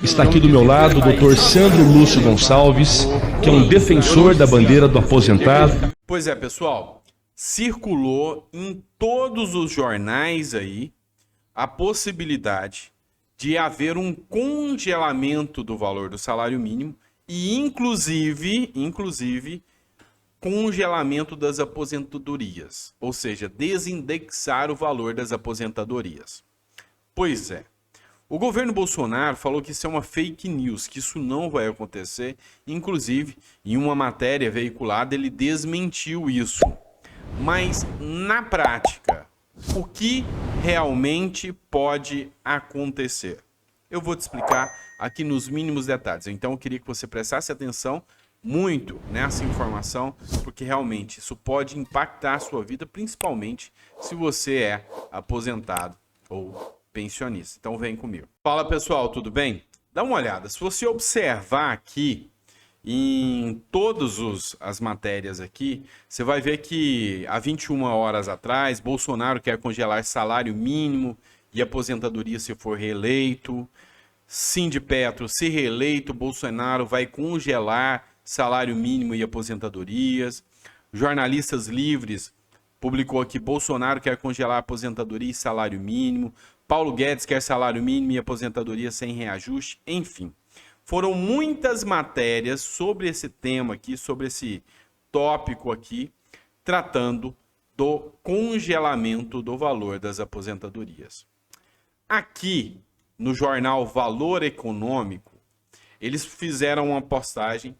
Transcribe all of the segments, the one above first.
Está aqui do meu lado o Dr. Sandro Lúcio Gonçalves, que é um defensor da bandeira do aposentado. Pois é, pessoal, circulou em todos os jornais aí a possibilidade de haver um congelamento do valor do salário mínimo e, inclusive, congelamento das aposentadorias, ou seja, desindexar o valor das aposentadorias. Pois é, o governo Bolsonaro falou que isso é uma fake news, que isso não vai acontecer. Inclusive, em uma matéria veiculada, ele desmentiu isso. Mas, na prática, o que realmente pode acontecer? Eu vou te explicar aqui nos mínimos detalhes. Então, eu queria que você prestasse atenção muito nessa informação, porque realmente isso pode impactar a sua vida, principalmente se você é aposentado ou pensionista. Então vem comigo. Fala, pessoal, tudo bem? Dá uma olhada. Se você observar aqui em todas as matérias aqui, você vai ver que há 21 horas atrás, Bolsonaro quer congelar salário mínimo e aposentadoria se for reeleito. Sindipetro, se reeleito, Bolsonaro vai congelar salário mínimo e aposentadorias. Jornalistas Livres publicou aqui: Bolsonaro quer congelar aposentadoria e salário mínimo. Paulo Guedes quer salário mínimo e aposentadoria sem reajuste. Enfim, foram muitas matérias sobre esse tema aqui, sobre esse tópico aqui, tratando do congelamento do valor das aposentadorias. Aqui, no jornal Valor Econômico, eles fizeram uma postagem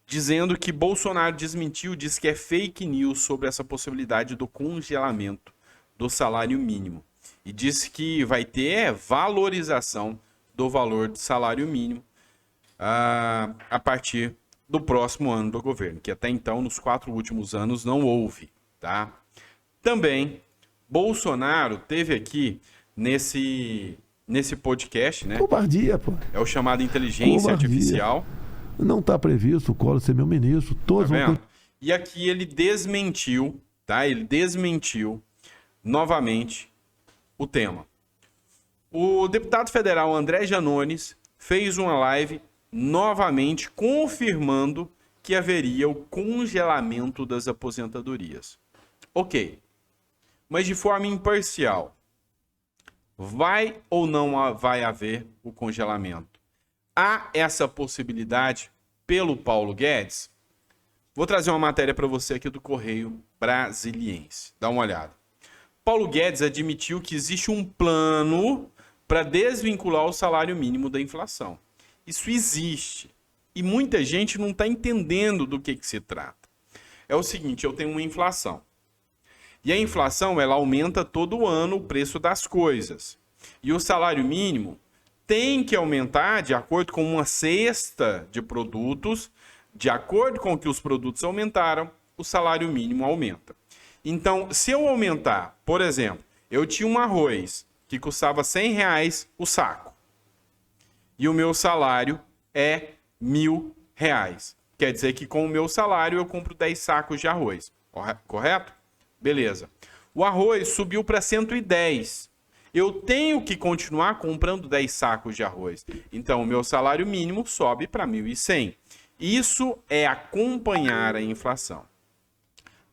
dizendo que Bolsonaro desmentiu, diz que é fake news sobre essa possibilidade do congelamento do salário mínimo. E disse que vai ter valorização do valor do salário mínimo a partir do próximo ano do governo, que até então, nos 4 últimos anos, não houve, tá? Também, Bolsonaro teve aqui nesse podcast, né? Covardia, pô. É o chamado inteligência artificial. Não está previsto o Collor ser meu ministro. Todos tá vendo? E aqui ele desmentiu, tá? Ele desmentiu novamente o tema. O deputado federal André Janones fez uma live novamente confirmando que haveria o congelamento das aposentadorias. Ok, mas de forma imparcial. Vai ou não vai haver o congelamento? Há essa possibilidade pelo Paulo Guedes? Vou trazer uma matéria para você aqui do Correio Brasiliense. Dá uma olhada. Paulo Guedes admitiu que existe um plano para desvincular o salário mínimo da inflação. Isso existe. E muita gente não está entendendo do que se trata. É o seguinte, eu tenho uma inflação. E a inflação, ela aumenta todo ano o preço das coisas. E o salário mínimo tem que aumentar de acordo com uma cesta de produtos. De acordo com que os produtos aumentaram, o salário mínimo aumenta. Então, se eu aumentar, por exemplo, eu tinha um arroz que custava R$100 o saco. E o meu salário é R$1.000. Quer dizer que com o meu salário eu compro 10 sacos de arroz. Correto? Beleza. O arroz subiu para 110. Eu tenho que continuar comprando 10 sacos de arroz. Então, o meu salário mínimo sobe para 1.100. Isso é acompanhar a inflação.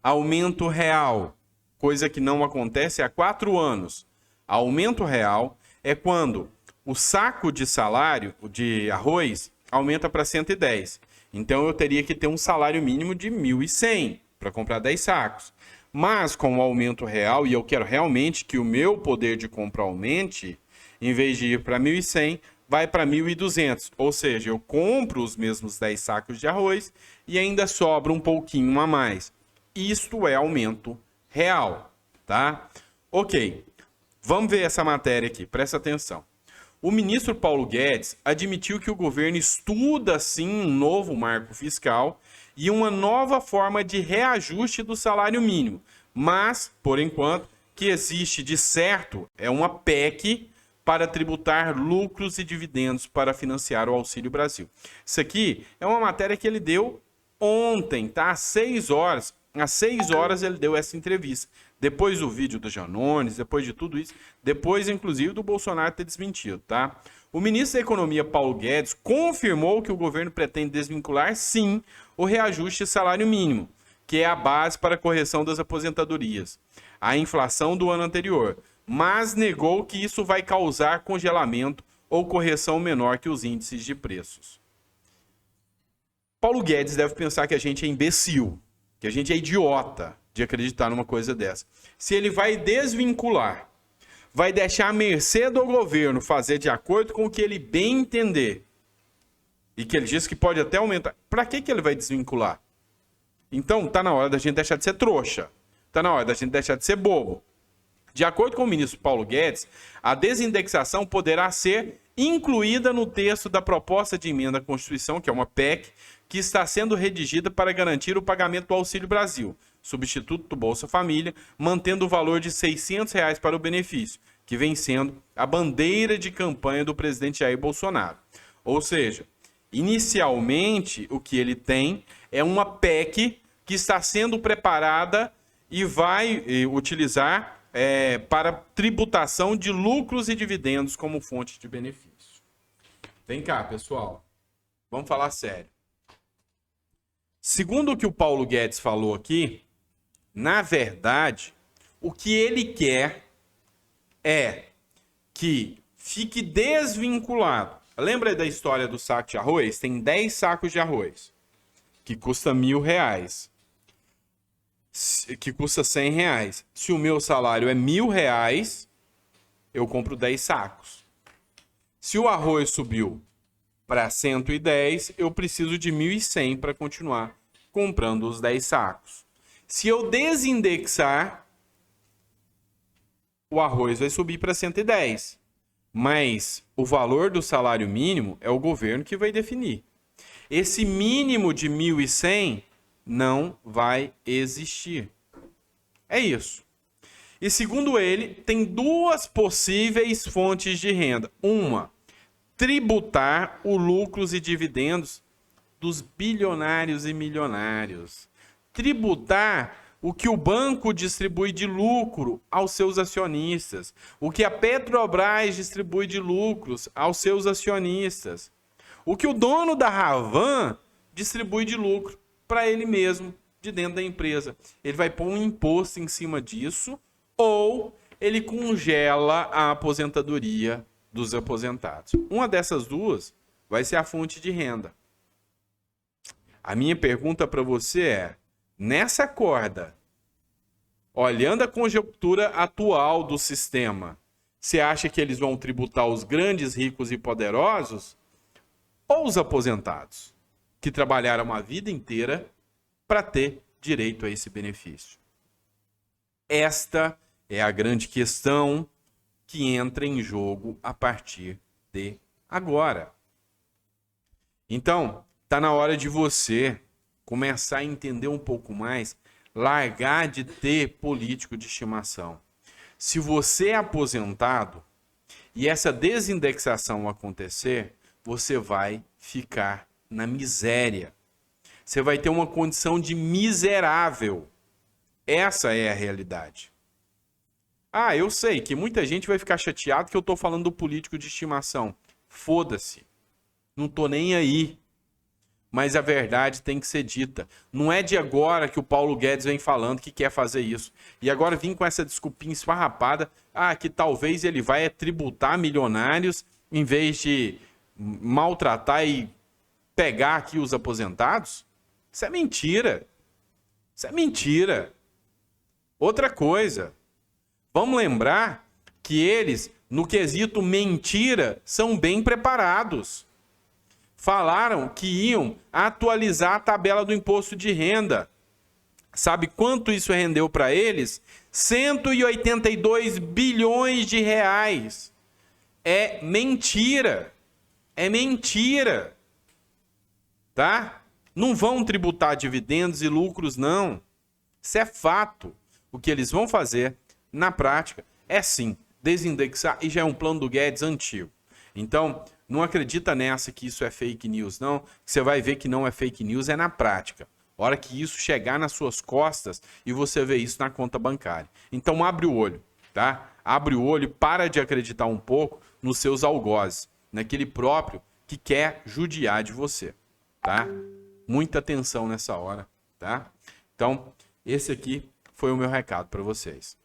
Aumento real, coisa que não acontece há 4 anos. Aumento real é quando o saco de salário, de arroz, aumenta para 110. Então, eu teria que ter um salário mínimo de 1.100 para comprar 10 sacos. Mas, com o aumento real, e eu quero realmente que o meu poder de compra aumente, em vez de ir para 1.100, vai para 1.200. Ou seja, eu compro os mesmos 10 sacos de arroz e ainda sobra um pouquinho a mais. Isto é aumento real, tá? Ok, vamos ver essa matéria aqui, presta atenção. O ministro Paulo Guedes admitiu que o governo estuda, sim, um novo marco fiscal e uma nova forma de reajuste do salário mínimo. Mas, por enquanto, que existe de certo é uma PEC para tributar lucros e dividendos para financiar o Auxílio Brasil. Isso aqui é uma matéria que ele deu ontem, tá? Às 6 horas. Às 6 horas ele deu essa entrevista. Depois do vídeo do Janones, depois de tudo isso, depois, inclusive, do Bolsonaro ter desmentido, tá? O ministro da Economia, Paulo Guedes, confirmou que o governo pretende desvincular, sim, o reajuste salário mínimo, que é a base para a correção das aposentadorias, a inflação do ano anterior, mas negou que isso vai causar congelamento ou correção menor que os índices de preços. Paulo Guedes deve pensar que a gente é imbecil, que a gente é idiota de acreditar numa coisa dessa. Se ele vai desvincular, vai deixar à mercê do governo fazer de acordo com o que ele bem entender, e que ele diz que pode até aumentar, para que ele vai desvincular? Então, tá na hora da gente deixar de ser trouxa. Tá na hora da gente deixar de ser bobo. De acordo com o ministro Paulo Guedes, a desindexação poderá ser incluída no texto da proposta de emenda à Constituição, que é uma PEC, que está sendo redigida para garantir o pagamento do Auxílio Brasil, substituto do Bolsa Família, mantendo o valor de R$ 600 para o benefício, que vem sendo a bandeira de campanha do presidente Jair Bolsonaro. Ou seja, inicialmente o que ele tem é uma PEC que está sendo preparada e vai utilizar para tributação de lucros e dividendos como fonte de benefício. Vem cá, pessoal. Vamos falar sério. Segundo o que o Paulo Guedes falou aqui, na verdade, o que ele quer é que fique desvinculado. Lembra da história do saco de arroz? Tem 10 sacos de arroz, que custa R$1.000, que custa R$100. Se o meu salário é R$1.000, eu compro 10 sacos. Se o arroz subiu para 110, eu preciso de 1.100 para continuar comprando os 10 sacos. Se eu desindexar, o arroz vai subir para 110. Mas o valor do salário mínimo é o governo que vai definir. Esse mínimo de 1.100 não vai existir. É isso. E segundo ele, tem duas possíveis fontes de renda. Uma, tributar os lucros e dividendos dos bilionários e milionários. Tributar o que o banco distribui de lucro aos seus acionistas. O que a Petrobras distribui de lucros aos seus acionistas. O que o dono da Ravan distribui de lucro para ele mesmo, de dentro da empresa. Ele vai pôr um imposto em cima disso ou ele congela a aposentadoria dos aposentados. Uma dessas duas vai ser a fonte de renda. A minha pergunta para você é, nessa corda, olhando a conjuntura atual do sistema, você acha que eles vão tributar os grandes, ricos e poderosos ou os aposentados, que trabalharam a vida inteira para ter direito a esse benefício? Esta é a grande questão que entra em jogo a partir de agora. Então, está na hora de você começar a entender um pouco mais, largar de ter político de estimação. Se você é aposentado e essa desindexação acontecer, você vai ficar na miséria. Você vai ter uma condição de miserável. Essa é a realidade. Ah, eu sei que muita gente vai ficar chateado que eu estou falando do político de estimação. Foda-se. Não estou nem aí. Mas a verdade tem que ser dita. Não é de agora que o Paulo Guedes vem falando que quer fazer isso. E agora vim com essa desculpinha esfarrapada, que talvez ele vai tributar milionários em vez de maltratar e pegar aqui os aposentados. Isso é mentira. Isso é mentira. Outra coisa, vamos lembrar que eles, no quesito mentira, são bem preparados. Falaram que iam atualizar a tabela do imposto de renda. Sabe quanto isso rendeu para eles? 182 bilhões de reais. É mentira. É mentira. Tá? Não vão tributar dividendos e lucros, não. Isso é fato. O que eles vão fazer, na prática, é sim, desindexar, e já é um plano do Guedes antigo. Então, não acredita nessa que isso é fake news, não. Você vai ver que não é fake news, é na prática. A hora que isso chegar nas suas costas e você vê isso na conta bancária. Então, abre o olho, tá? Abre o olho e para de acreditar um pouco nos seus algozes. naquele próprio que quer judiar de você, tá? Muita atenção nessa hora, tá? Então, esse aqui foi o meu recado para vocês.